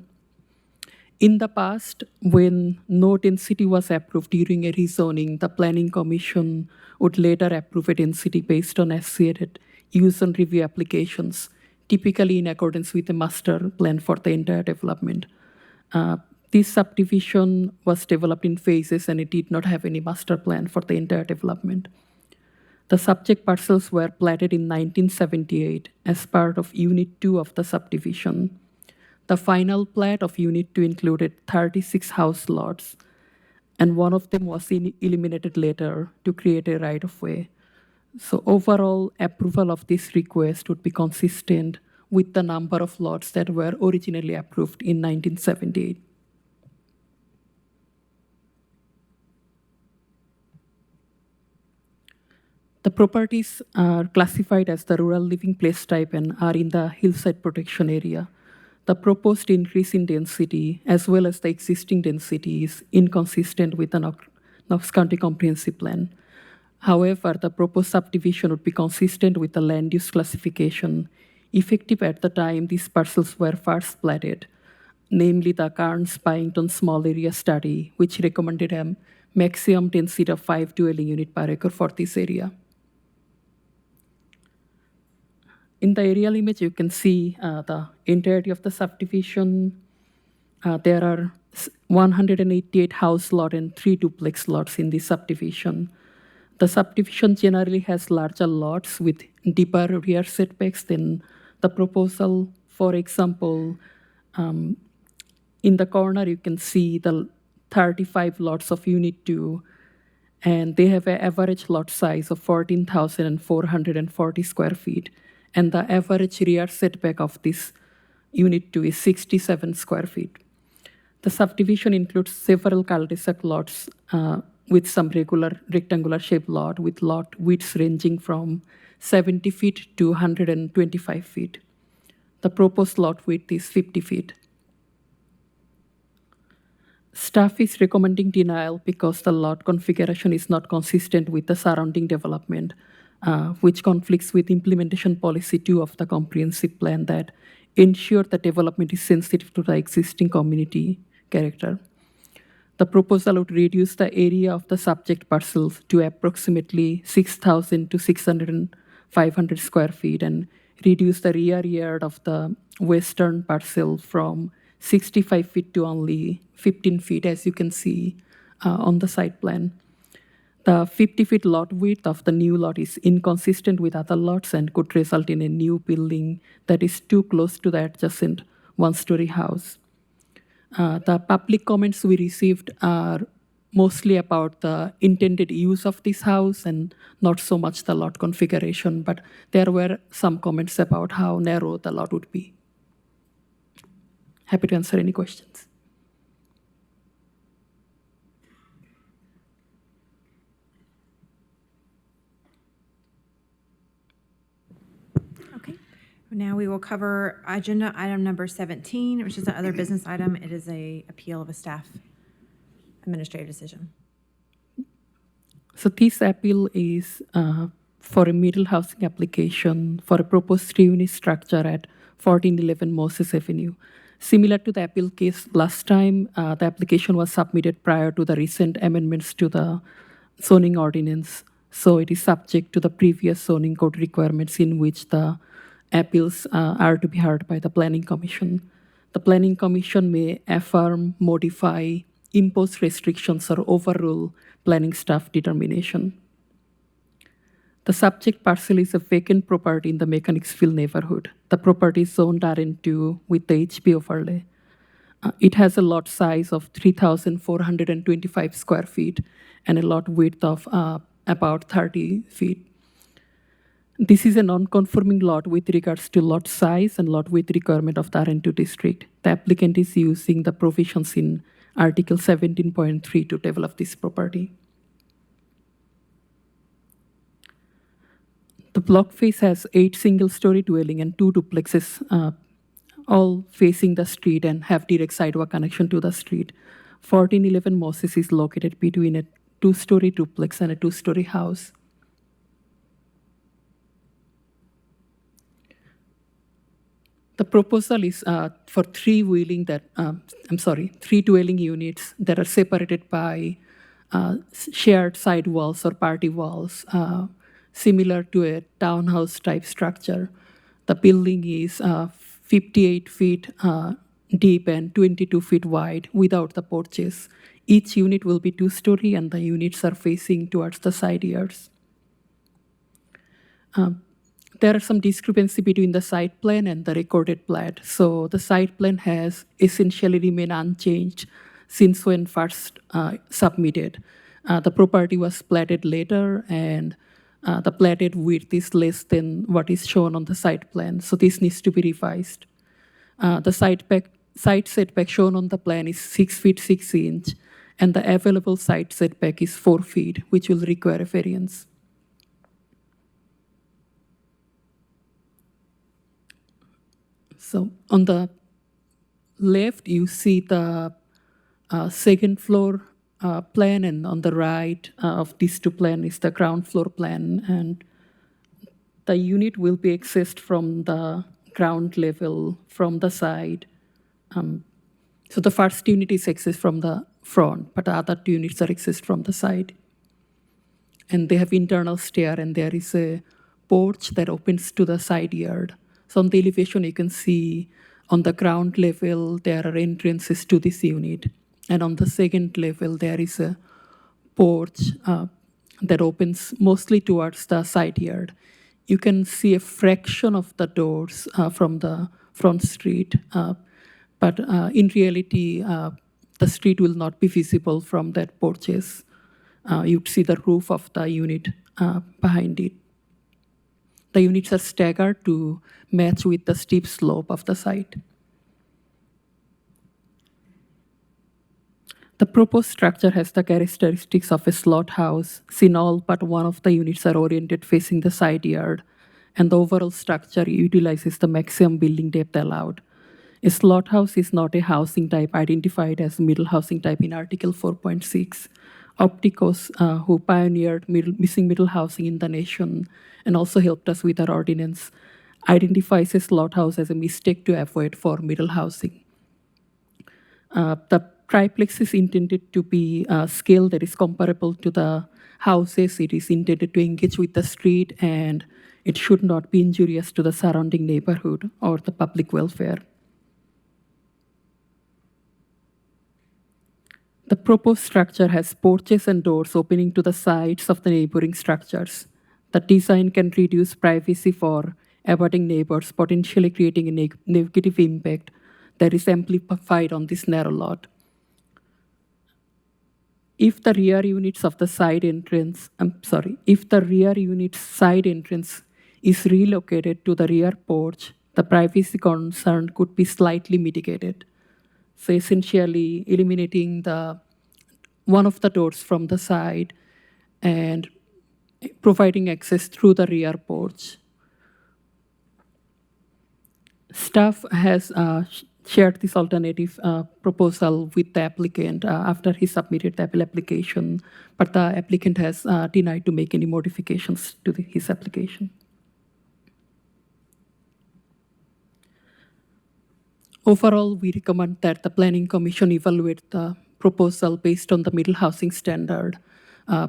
In the past, when no density was approved during a rezoning, the Planning Commission would later approve a density based on associated use and review applications, typically in accordance with the master plan for the entire development. This subdivision was developed in phases and it did not have any master plan for the entire development. The subject parcels were platted in 1978 as part of Unit 2 of the subdivision. The final plat of Unit 2 included 36 house lots, and one of them was eliminated later to create a right-of-way. So overall, approval of this request would be consistent with the number of lots that were originally approved in 1978. The properties are classified as the rural living place type and are in the hillside protection area. The proposed increase in density, as well as the existing density, is inconsistent with the Knox County Comprehensive Plan. However, the proposed subdivision would be consistent with the land use classification effective at the time these parcels were first platted, namely the Carnes-Byington Small Area Study, which recommended a maximum density of 5 dwelling unit per acre for this area. In the aerial image, you can see the entirety of the subdivision. There are 188 house lot and 3 duplex lots in this subdivision. The subdivision generally has larger lots with deeper rear setbacks than the proposal. For example, in the corner, you can see the 35 lots of Unit 2, and they have an average lot size of 14,440 square feet. And the average rear setback of this Unit 2 is 67 square feet. The subdivision includes several cul-de-sac lots with some regular rectangular shaped lot with lot widths ranging from 70 feet to 125 feet. The proposed lot width is 50 feet. Staff is recommending denial because the lot configuration is not consistent with the surrounding development, which conflicts with implementation policy 2 of the comprehensive plan that ensure the development is sensitive to the existing community character. The proposal would reduce the area of the subject parcels to approximately 6,000 to 6,500 square feet and reduce the rear yard of the western parcel from 65 feet to only 15 feet, as you can see on the site plan. The 50-feet lot width of the new lot is inconsistent with other lots and could result in a new building that is too close to the adjacent one-story house. The public comments we received are mostly about the intended use of this house and not so much the lot configuration, but there were some comments about how narrow the lot would be. Happy to answer any questions. Okay. Now we will cover agenda item number 17, which is the other business item. It is an appeal of a staff administrative decision. So this appeal is for a middle housing application for a proposed 3-unit structure at 1411 Moses Avenue. Similar to the appeal case last time, the application was submitted prior to the recent amendments to the zoning ordinance. So it is subject to the previous zoning code requirements in which the appeals are to be heard by the Planning Commission. The Planning Commission may affirm, modify, impose restrictions, or overrule planning staff determination. The subject parcel is a vacant property in the Mechanicsville neighborhood. The property is zoned RN2 with the HB overlay. It has a lot size of 3,425 square feet and a lot width of about 30 feet. This is a non-conforming lot with regards to lot size and lot width requirement of the RN2 district. The applicant is using the provisions in Article 17.3 to develop this property. The block face has 8 single-story dwelling and 2 duplexes all facing the street and have direct sidewalk connection to the street. 1411 Moses is located between a two-story duplex and a two-story house. The proposal is for three dwelling units that are separated by shared side walls or party walls, similar to a townhouse type structure. The building is 58 feet deep and 22 feet wide without the porches. Each unit will be two-story and the units are facing towards the side yards. There are some discrepancy between the site plan and the recorded plat. So the site plan has essentially remained unchanged since when first submitted. The property was platted later and the platted width is less than what is shown on the site plan. So this needs to be revised. The site setback shown on the plan is 6 feet 6 inch and the available site setback is 4 feet, which will require a variance. So on the left, you see the second floor plan, and on the right of these two plans is the ground floor plan. And the unit will be accessed from the ground level from the side. So the first unit is accessed from the front, but the other two units are accessed from the side. And they have internal stair, and there is a porch that opens to the side yard. So on the elevation, you can see on the ground level, there are entrances to this unit. And on the second level, there is a porch that opens mostly towards the side yard. You can see a fraction of the doors from the front street, but in reality, the street will not be visible from that porches. You'd see the roof of the unit behind it. The units are staggered to match with the steep slope of the site. The proposed structure has the characteristics of a slot house, since all but one of the units are oriented facing the side yard, and the overall structure utilizes the maximum building depth allowed. A slot house is not a housing type identified as middle housing type in Article 4.6. Opticos, who pioneered missing middle housing in the nation and also helped us with our ordinance, identifies a slot house as a mistake to avoid for middle housing. The triplex is intended to be a scale that is comparable to the houses. It is intended to engage with the street, and it should not be injurious to the surrounding neighborhood or the public welfare. The proposed structure has porches and doors opening to the sides of the neighboring structures. The design can reduce privacy for abutting neighbors, potentially creating a negative impact that is amplified on this narrow lot. If the rear unit's side entrance is relocated to the rear porch, the privacy concern could be slightly mitigated. So essentially eliminating one of the doors from the side and providing access through the rear porch. Staff has shared this alternative proposal with the applicant after he submitted the application, but the applicant has denied to make any modifications to his application. Overall, we recommend that the Planning Commission evaluate the proposal based on the middle housing standard.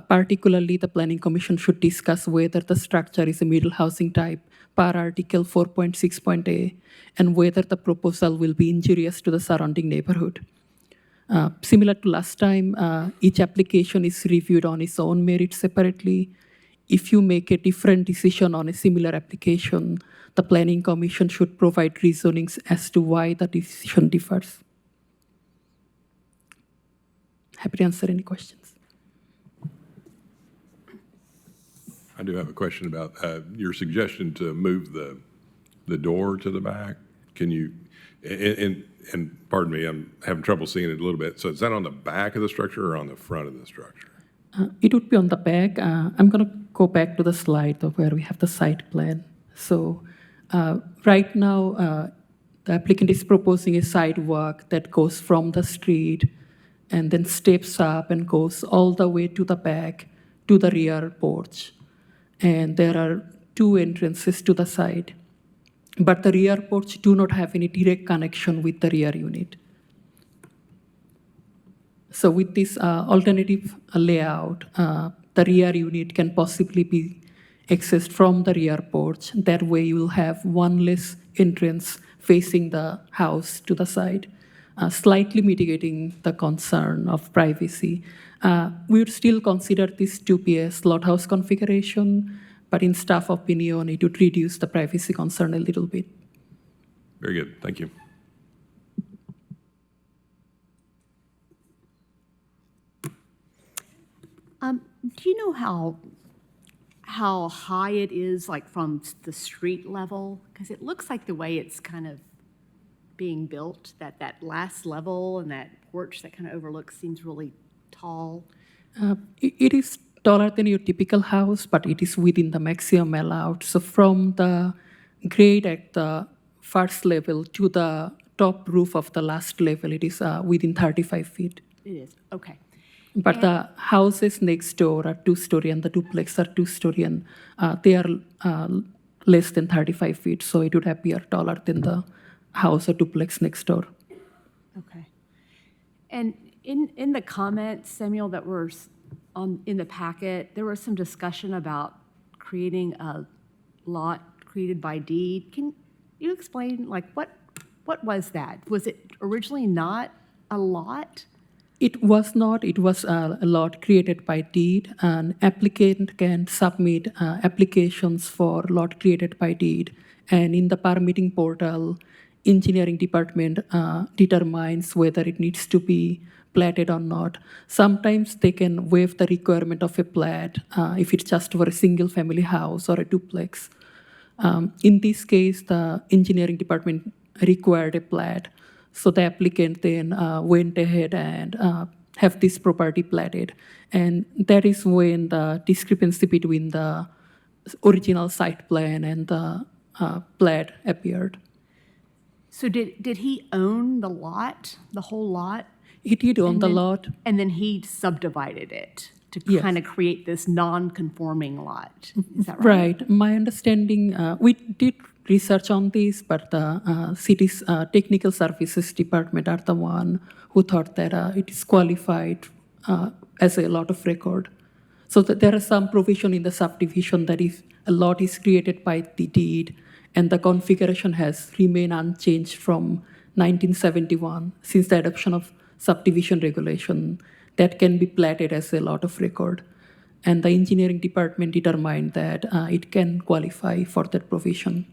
Particularly, the Planning Commission should discuss whether the structure is a middle housing type per Article 4.6.a and whether the proposal will be injurious to the surrounding neighborhood. Similar to last time, each application is reviewed on its own merit separately. If you make a different decision on a similar application, the Planning Commission should provide reasonings as to why the decision differs. Happy to answer any questions. I do have a question about your suggestion to move the door to the back. Can you, and pardon me, I'm having trouble seeing it a little bit. So is that on the back of the structure or on the front of the structure? It would be on the back. I'm going to go back to the slide of where we have the site plan. So right now, The applicant is proposing a sidewalk that goes from the street and then steps up and goes all the way to the back to the rear porch. And there are 2 entrances to the side. But the rear porch do not have any direct connection with the rear unit. So with this alternative layout, the rear unit can possibly be accessed from the rear porch. That way you will have one less entrance facing the house to the side, slightly mitigating the concern of privacy. We would still consider this to be a slot house configuration, but in staff opinion, it would reduce the privacy concern a little bit. Very good, thank you. Do you know how high it is, like from the street level? Because it looks like the way it's kind of being built, that last level and that porch that kind of overlooks seems really tall. It is taller than your typical house, but it is within the maximum allowed. So from the grade at the first level to the top roof of the last level, it is within 35 feet. It is, okay. But the houses next door are 2-story and the duplex are 2-story, and they are less than 35 feet, so it would appear taller than the house or duplex next door. Okay. And in the comments, Samuel, that were in the packet, there was some discussion about creating a lot created by deed. Can you explain, like, what was that? Was it originally not a lot? It was not. It was a lot created by deed. An applicant can submit applications for lot created by deed, and in the permitting portal, engineering department determines whether it needs to be platted or not. Sometimes they can waive the requirement of a plat if it's just for a single family house or a duplex. In this case, the engineering department required a plat. So the applicant then went ahead and have this property platted. And that is when the discrepancy between the original site plan and the plat appeared. So did he own the lot, the whole lot? He did own the lot. And then he subdivided it to Yes. kind of create this non-conforming lot. Is that right? Right. My understanding, we did research on this, but the city's technical services department are the one who thought that it is qualified as a lot of record. So that there is some provision in the subdivision that if a lot is created by the deed and the configuration has remained unchanged from 1971 since the adoption of subdivision regulation, that can be platted as a lot of record. And the engineering department determined that it can qualify for that provision.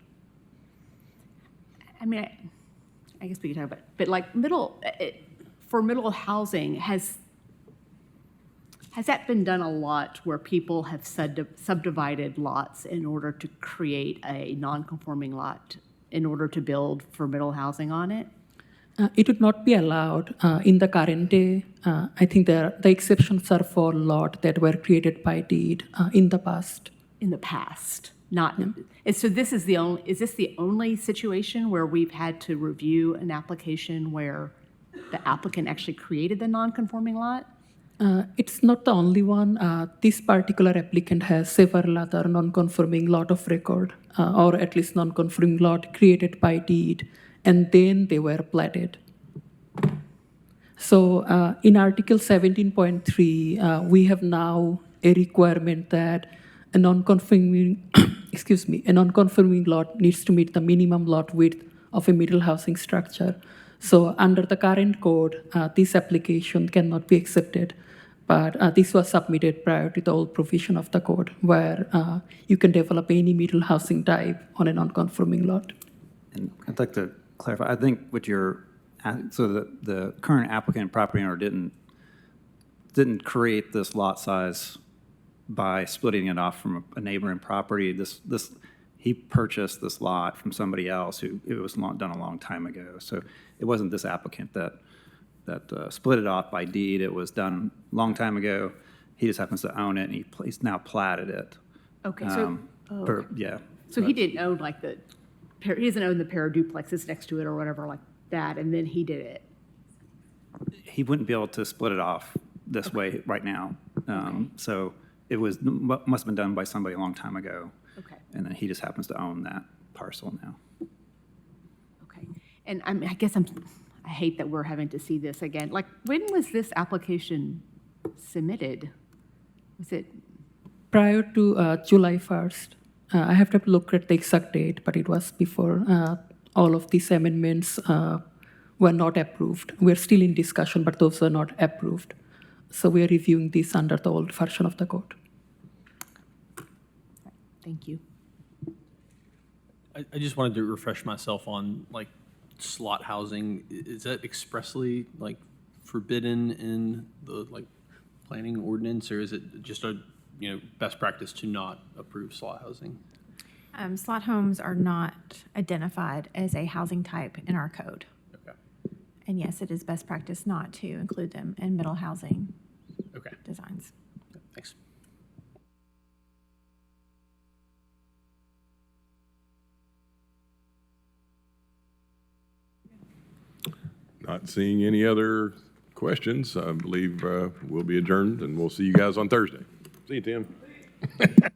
I mean, I guess we could talk about it, but like for middle housing, has that been done a lot where people have subdivided lots in order to create a non-conforming lot in order to build for middle housing on it? It would not be allowed in the current day. I think the exceptions are for lot that were created by deed in the past. In the past, not. And so this is is this the only situation where we've had to review an application where the applicant actually created the non-conforming lot? It's not the only one. This particular applicant has several other non-conforming lot of record, or at least non-conforming lot created by deed, and then they were platted. So in Article 17.3, we have now a requirement that a non-conforming, a non-conforming lot needs to meet the minimum lot width of a middle housing structure. So under the current code, this application cannot be accepted. But this was submitted prior to the old provision of the code, where you can develop any middle housing type on a non-conforming lot. And I'd like to clarify, I think what so the current applicant property owner didn't create this lot size by splitting it off from a neighboring property. He purchased this lot from somebody else who it was done a long time ago. So it wasn't this applicant that split it off by deed. It was done a long time ago. He just happens to own it, and he's now platted it. Okay, Yeah. so he didn't own like the he doesn't own the pair of duplexes next to it or whatever like that, and then he did it. He wouldn't be able to split it off this way right now. So it must have been done by somebody a long time ago. Okay. And then he just happens to own that parcel now. Okay. And I guess I hate that we're having to see this again. Like, when was this application submitted? Was it? Prior to July 1st. I have to look at the exact date, but it was before all of these amendments were not approved. We're still in discussion, but those are not approved. So we're reviewing this under the old version of the code. Thank you. I just wanted to refresh myself on like slot housing. Is that expressly like forbidden in the like planning ordinance, or is it just a best practice to not approve slot housing? Slot homes are not identified as a housing type in our code. Okay. And yes, it is best practice not to include them in middle housing Okay. designs. Thanks. Not seeing any other questions, I believe we'll be adjourned, and we'll see you guys on Thursday. See you, Tim.